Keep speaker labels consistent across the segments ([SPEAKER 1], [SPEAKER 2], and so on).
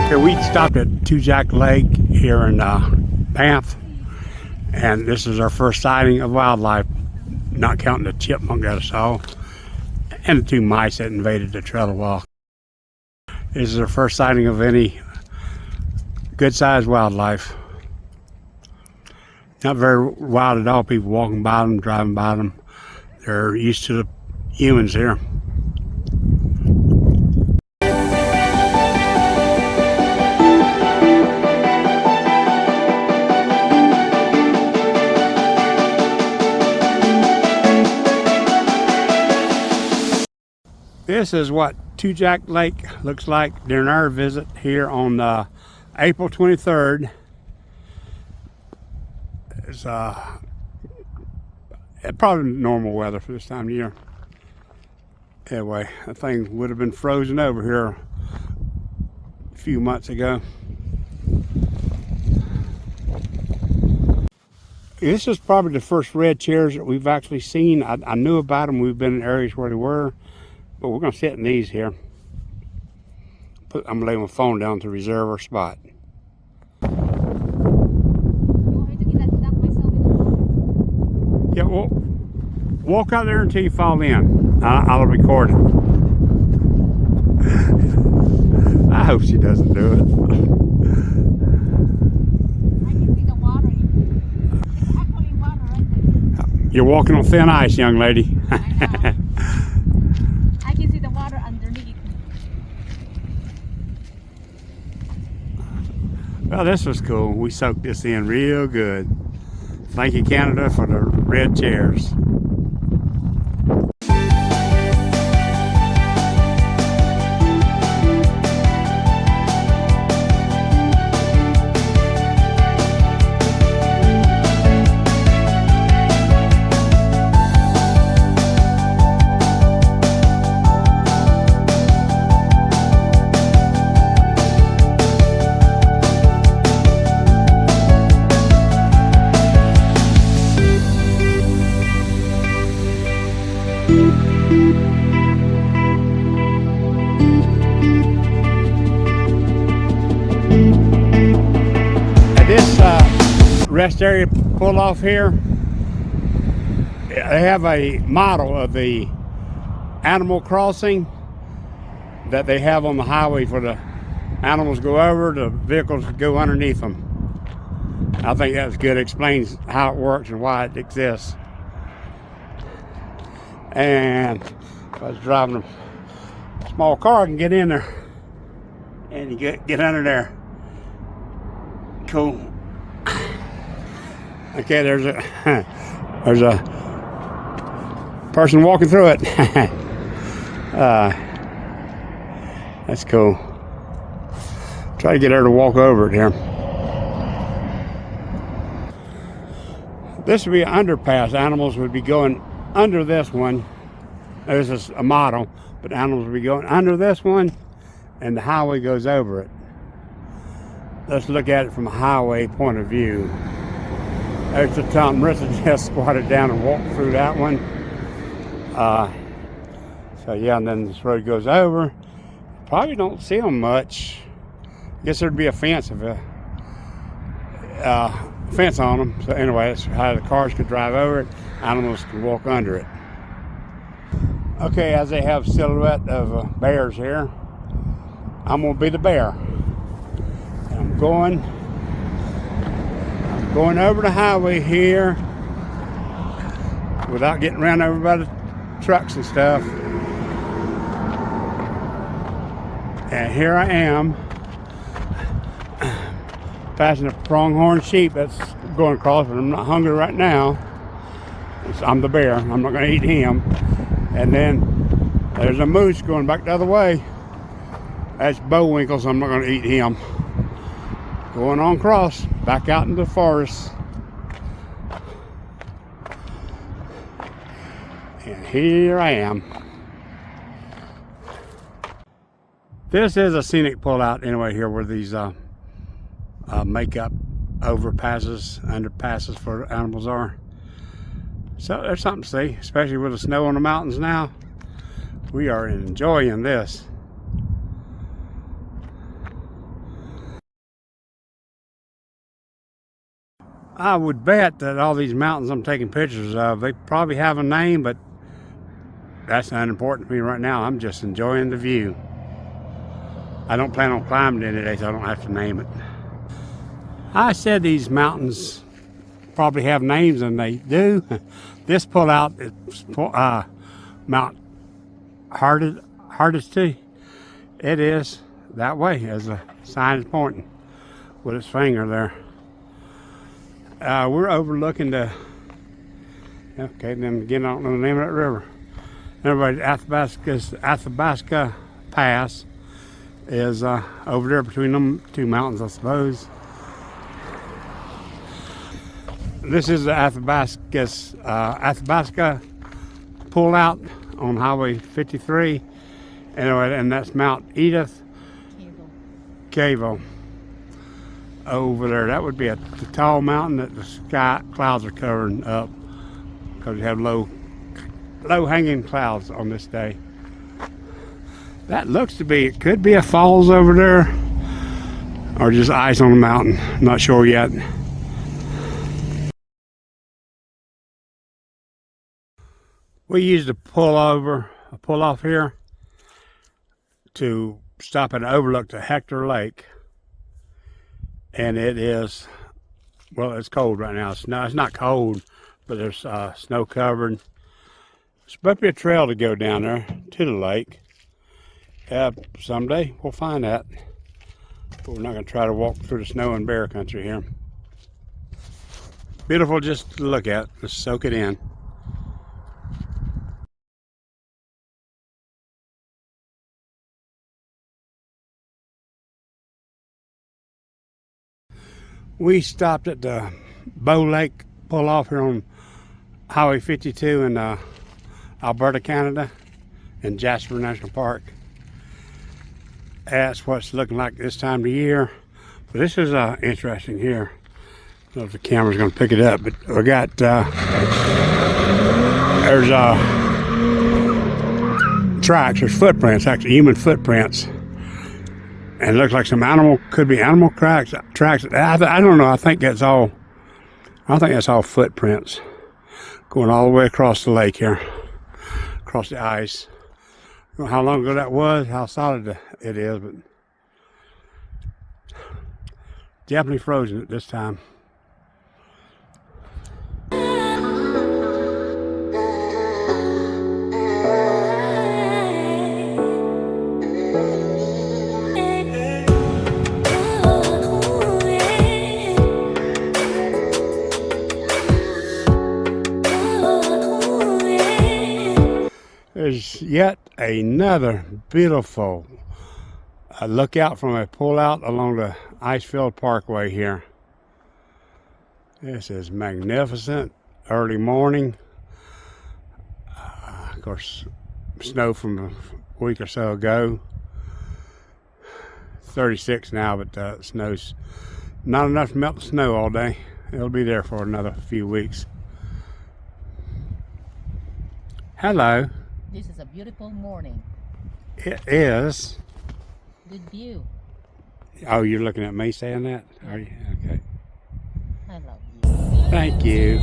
[SPEAKER 1] Okay, we stopped at Two Jack Lake here in Banff, and this is our first sighting of wildlife, not counting the chipmunk that I saw and the two mice that invaded the trail walk. This is our first sighting of any good-sized wildlife. Not very wild at all. People walking by them, driving by them. They're used to the humans here. This is what Two Jack Lake looks like during our visit here on April 23rd. It's probably normal weather for this time of year. Anyway, that thing would have been frozen over here a few months ago. This is probably the first red chairs that we've actually seen. I knew about them. We've been in areas where they were. But we're going to sit in these here. I'm going to lay my phone down to reserve our spot.
[SPEAKER 2] You want me to get that duck myself in the phone?
[SPEAKER 1] Yeah, well, walk out there until you fall in. I'll record it. I hope she doesn't do it.
[SPEAKER 2] I can see the water. It's actually water right there.
[SPEAKER 1] You're walking on thin ice, young lady.
[SPEAKER 2] I know. I can see the water underneath.
[SPEAKER 1] Well, this was cool. We soaked this in real good. Thank you, Canada, for the red chairs. This rest area pull off here, they have a model of the animal crossing that they have on the highway for the animals go over, the vehicles go underneath them. I think that's good. It explains how it works and why it exists. And if I was driving a small car, I can get in there and you get under there. Cool. Okay, there's a person walking through it. That's cool. Try to get her to walk over it here. This would be an underpass. Animals would be going under this one. This is a model, but animals would be going under this one, and the highway goes over it. Let's look at it from a highway point of view. There's the town. Marissa just squatted down and walked through that one. So yeah, and then this road goes over. Probably don't see them much. Guess there'd be a fence of a fence on them. So anyway, that's how the cars could drive over it. Animals could walk under it. Okay, as they have silhouette of bears here, I'm gonna be the bear. I'm going over the highway here without getting ran over by the trucks and stuff. And here I am passing a pronghorn sheep that's going across, but I'm not hungry right now. I'm the bear. I'm not going to eat him. And then there's a moose going back the other way. That's Bowinkle, so I'm not going to eat him. Going on across, back out into the forest. And here I am. This is a scenic pullout anyway here where these makeup overpasses, underpasses for animals are. So there's something to see, especially with the snow on the mountains now. We are enjoying this. I would bet that all these mountains I'm taking pictures of, they probably have a name, but that's unimportant to me right now. I'm just enjoying the view. I don't plan on climbing it today, so I don't have to name it. I said these mountains probably have names, and they do. This pullout is Mount Hardesty. It is that way, as the sign is pointing with its finger there. We're overlooking the, okay, then again, I don't know the name of that river. Everybody, Athabasca Pass is over there between them two mountains, I suppose. This is the Athabasca pullout on Highway 53, and that's Mount Edith Cable over there. That would be the tall mountain that the sky clouds are covering up, because we have low hanging clouds on this day. That looks to be, it could be a falls over there, or just ice on the mountain. Not sure yet. We used a pull off here to stop and overlook the Hector Lake. And it is, well, it's cold right now. It's not cold, but there's snow covered. It's supposed to be a trail to go down there to the lake. Someday we'll find that. But we're not going to try to walk through the snow and bear country here. Beautiful just to look at. Just soak it in. We stopped at the Bow Lake pull off here on Highway 52 in Alberta, Canada, in Jasper National Park. That's what it's looking like this time of year. But this is interesting here. I don't know if the camera's going to pick it up, but we got there's tracks, there's footprints, actually human footprints. And it looks like some animal, could be animal tracks. I don't know. I think that's all footprints going all the way across the lake here, across the ice. I don't know how long ago that was, how solid it is, but definitely frozen at this time. There's yet another beautiful lookout from a pullout along the ice-filled parkway here. This is magnificent. Early morning. Of course, snow from a week or so ago. 36 now, but snow's not enough to melt the snow all day. It'll be there for another few weeks. Hello.
[SPEAKER 2] This is a beautiful morning.
[SPEAKER 1] It is.
[SPEAKER 2] Good view.
[SPEAKER 1] Oh, you're looking at me saying that? Are you? Okay.
[SPEAKER 2] I love you.
[SPEAKER 1] Thank you.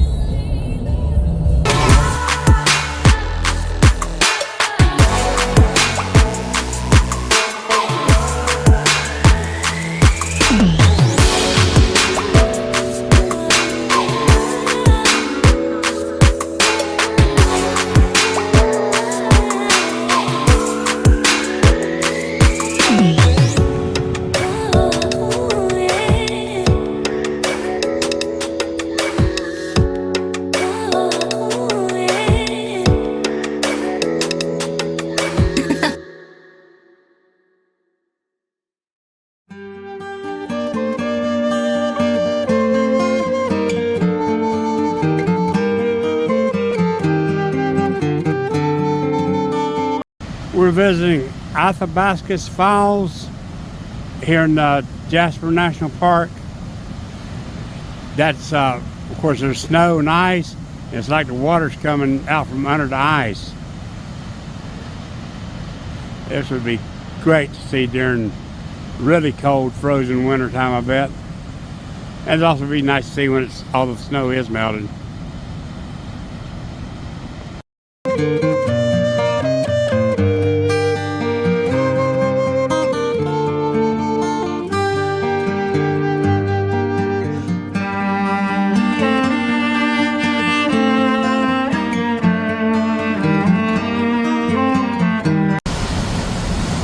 [SPEAKER 1] We're visiting Athabasca Falls here in Jasper National Park. That's, of course, there's snow and ice. It's like the water's coming out from under the ice. This would be great to see during really cold, frozen winter time, I bet. And it'll also be nice to see when it's all the snow is melted.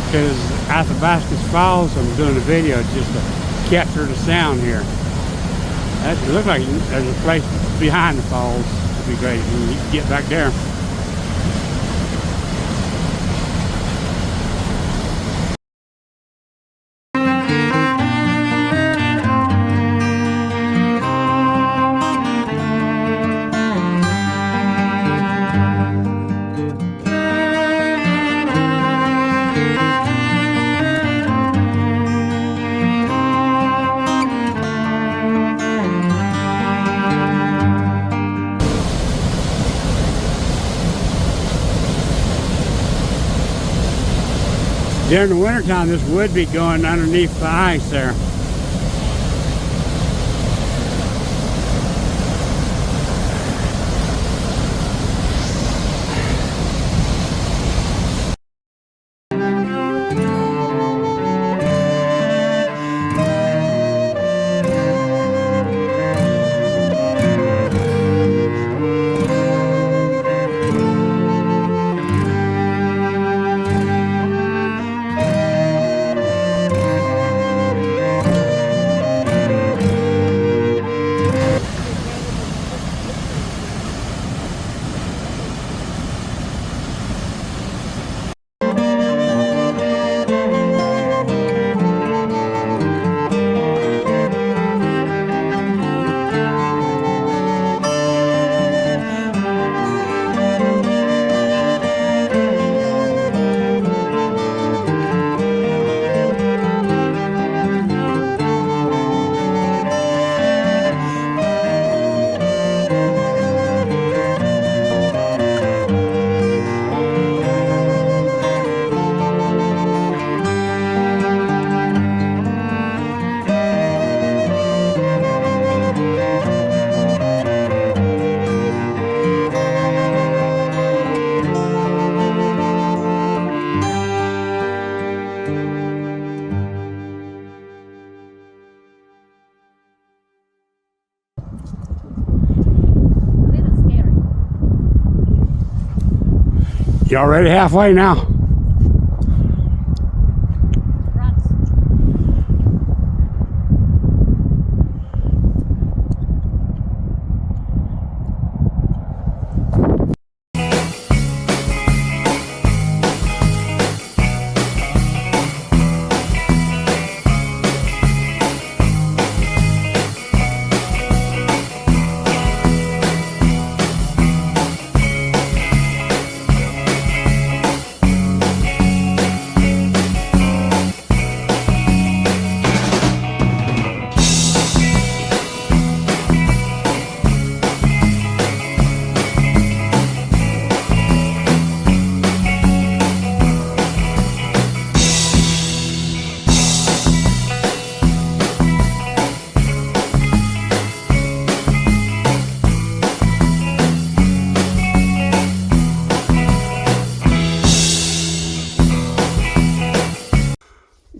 [SPEAKER 1] Because Athabasca Falls, I'm doing a video just to capture the sound here. It looks like there's a place behind the falls. It'd be great when you get back there. During the wintertime, this would be going underneath the ice there. You're already halfway now.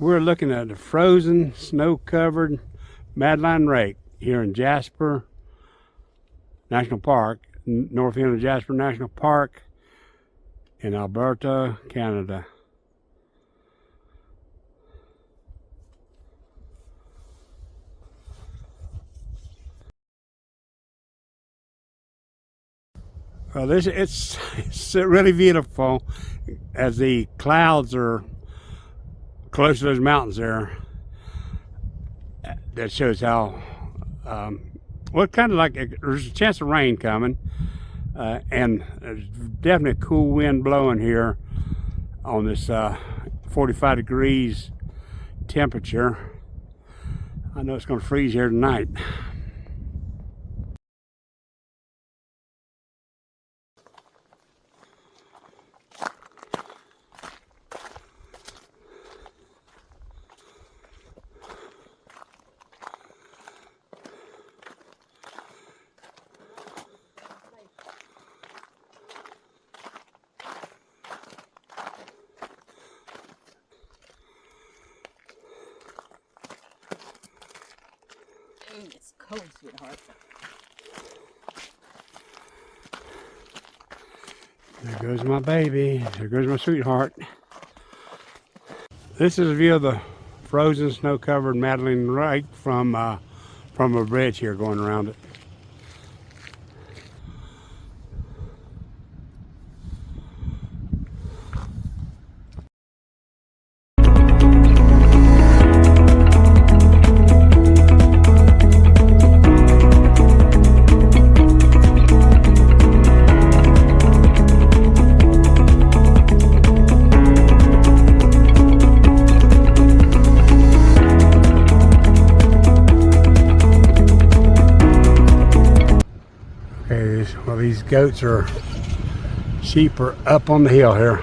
[SPEAKER 1] We're looking at a frozen, snow-covered Madeline Lake here in Jasper National Park, north end of Jasper National Park in Alberta, Canada. Well, it's really beautiful as the clouds are close to those mountains there. That shows how well, kind of like there's a chance of rain coming, and there's definitely a cool wind blowing here on this 45 degrees temperature. I know it's going to freeze here tonight.
[SPEAKER 2] It's cold, sweetheart.
[SPEAKER 1] There goes my baby. There goes my sweetheart. This is a view of the frozen, snow-covered Madeline Lake from a bridge here going around it. Well, these goats or sheep are up on the hill here.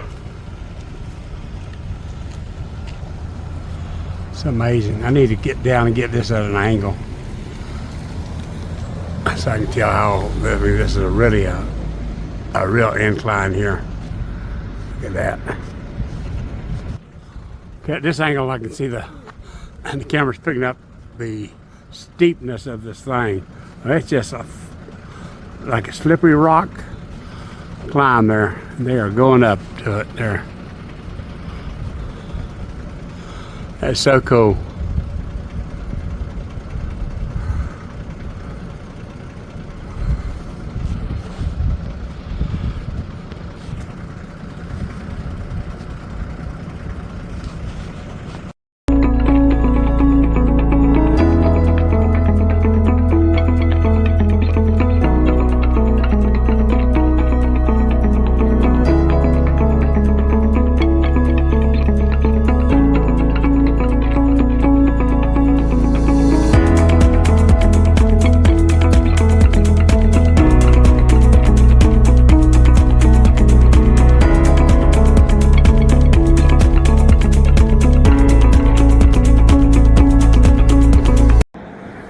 [SPEAKER 1] It's amazing. I need to get down and get this at an angle so I can tell how, I mean, this is really a real incline here. Look at that. Okay, at this angle I can see the camera's picking up the steepness of this thing. It's just like a slippery rock climb there. They are going up to it there. That's so cool.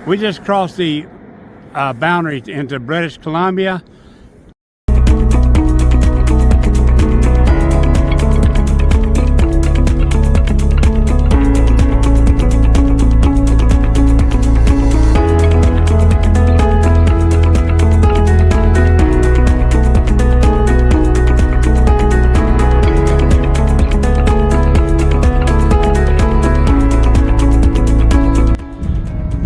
[SPEAKER 1] We just crossed the boundary into British Columbia.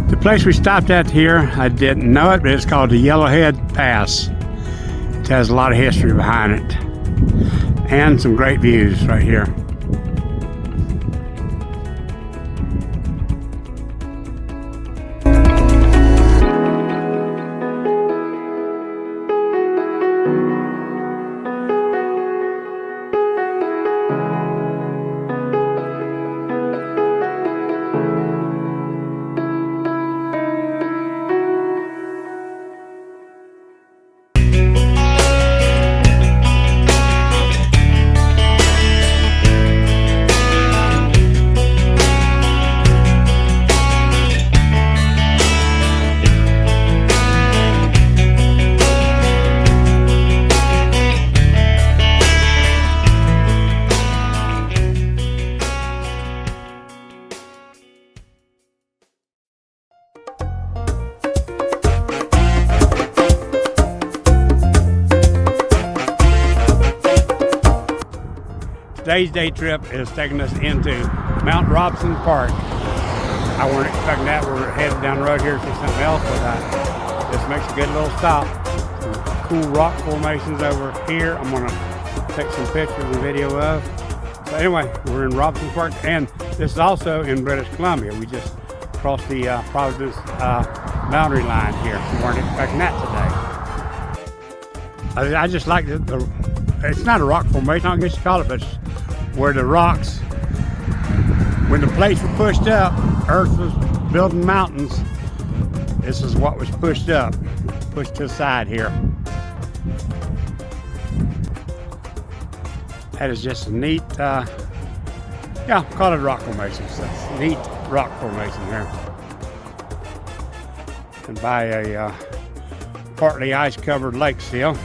[SPEAKER 1] The place we stopped at here, I didn't know it, but it's called the Yellowhead Pass. It has a lot of history behind it and some great views right here. Today's day trip is taking us into Mount Robson Park. I wasn't expecting that. We're headed down the road here to see something else, but this makes a good little stop. Some cool rock formations over here. I'm gonna take some pictures and video of. So anyway, we're in Robson Park, and this is also in British Columbia. We just crossed the Providence boundary line here. We weren't expecting that today. I just like it's not a rock formation, I guess you call it, but it's where the rocks, when the plates were pushed up, Earth was building mountains. This is what was pushed up, pushed to the side here. That is just a neat, yeah, call it a rock formation. So it's a neat rock formation here. And by a partly ice-covered lake still.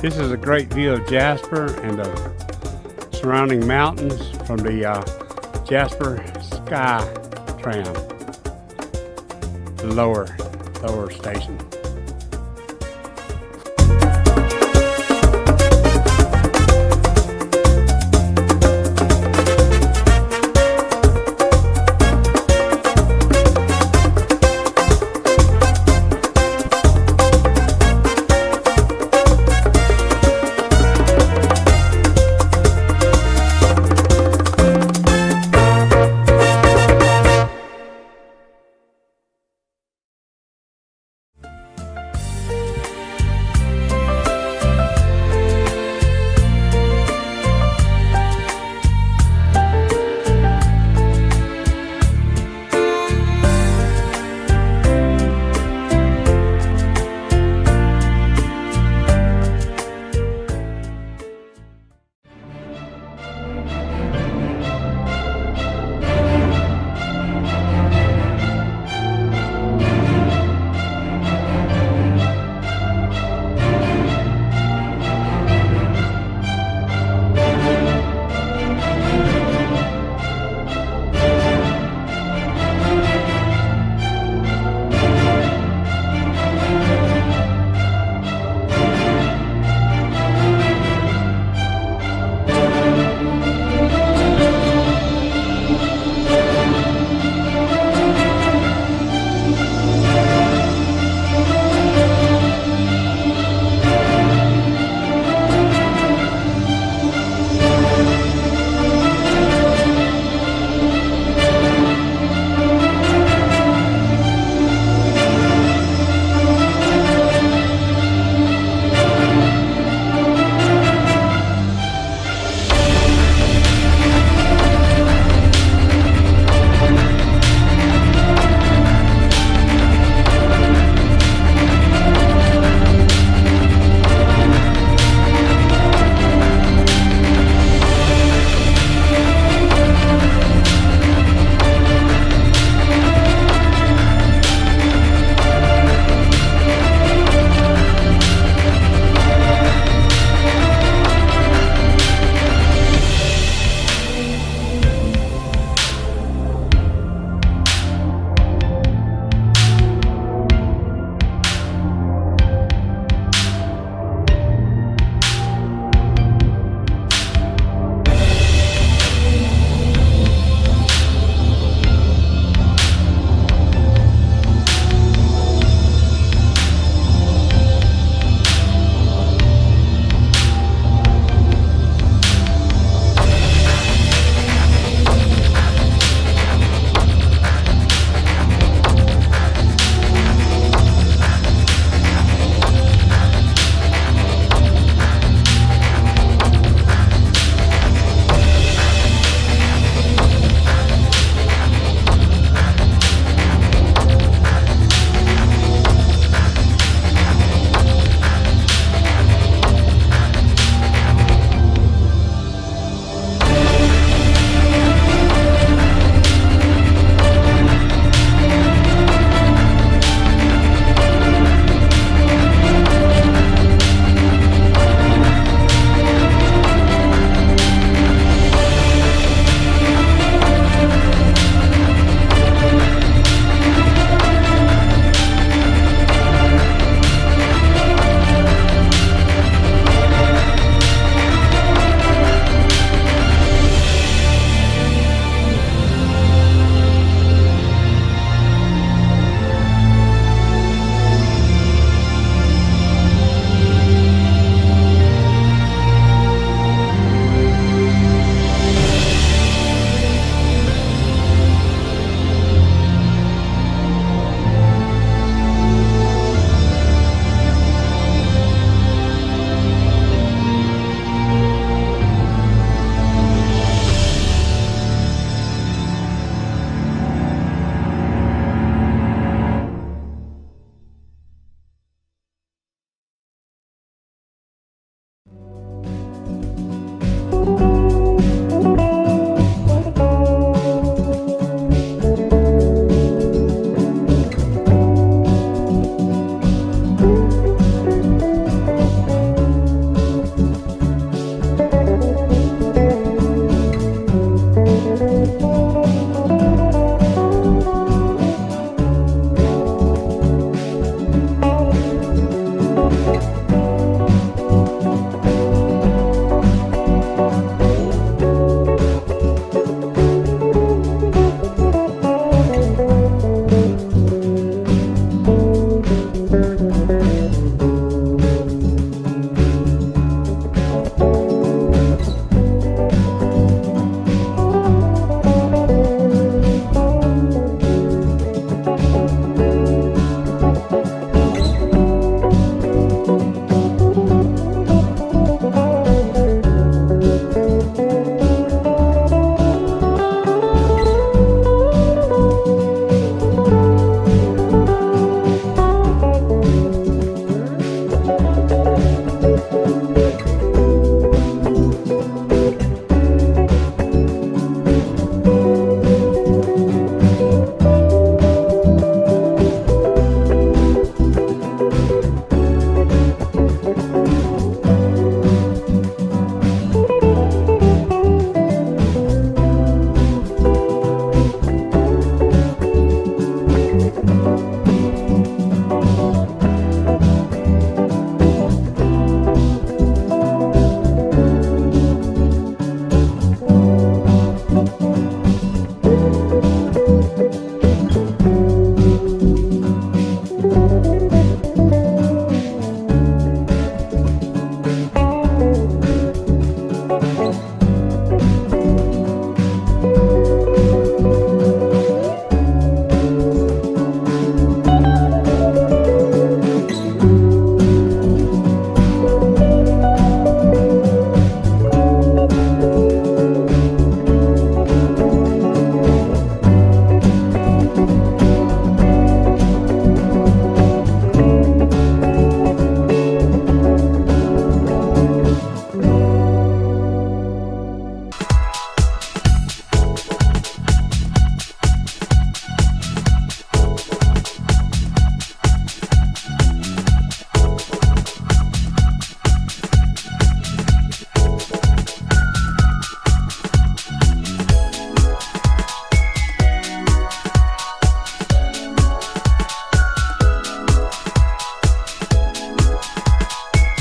[SPEAKER 1] This is a great view of Jasper and the surrounding mountains from the Jasper Sky Tram, the lower station.